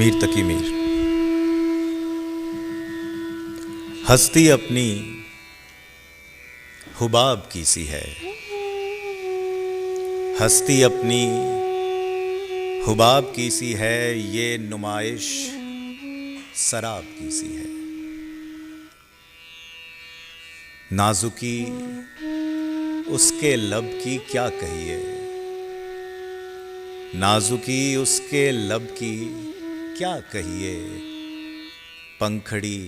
मीर तकी मीर। हस्ती अपनी हुबाब की सी है, हस्ती अपनी हुबाब की सी है, ये नुमाइश शराब की सी है। नाजुकी उसके लब की क्या कहिए, नाजुकी उसके लब की क्या कहिए, पंखड़ी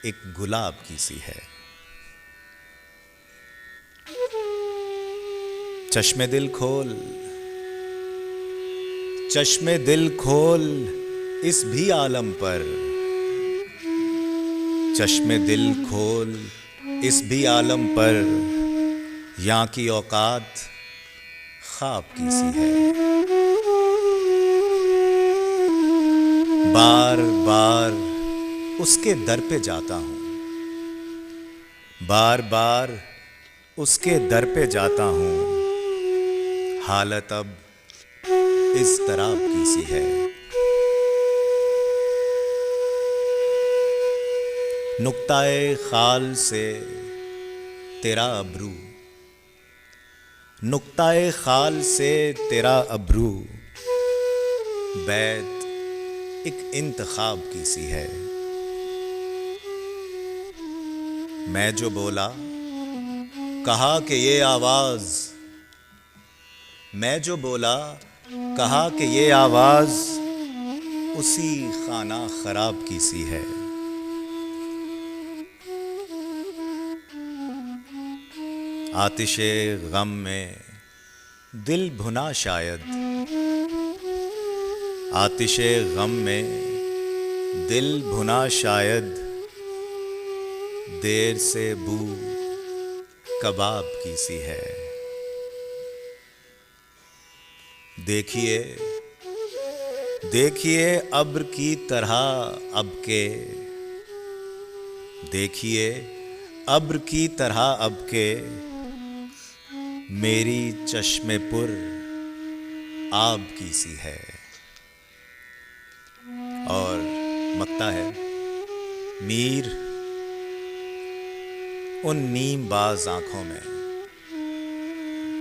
एक गुलाब की सी है। चश्मे दिल खोल, चश्मे दिल खोल इस भी आलम पर, चश्मे दिल खोल इस भी आलम पर, यहाँ की औकात ख्वाब की सी है। बार बार उसके दर पे जाता हूँ, बार बार उसके दर पे जाता हूँ, हालत अब इस तराब की सी है। नुक्ताए खाल से तेरा अब्रू, नुक्ताए खाल से तेरा अब्रू, बैत एक इंतखाब की सी है। मैं जो बोला कहा कि ये आवाज, मैं जो बोला कहा कि ये आवाज उसी खाना खराब की सी है। आतिशे गम में दिल भुना शायद, आतिशे गम में दिल भुना शायद, देर से बू कबाब की सी है। देखिए देखिए अब्र की तरह अब के, देखिए अब्र की तरह अब के, मेरी चश्मे पुर आब की सी है। और मत्ता है, मीर उन नीम बाज आंखों में,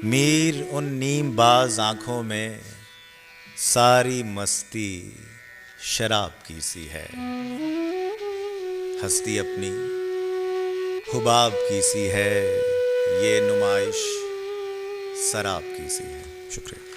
मीर उन नीम बाज आंखों में, सारी मस्ती शराब की सी है। हस्ती अपनी हुबाब की सी है, ये नुमाइश शराब की सी है। शुक्रिया।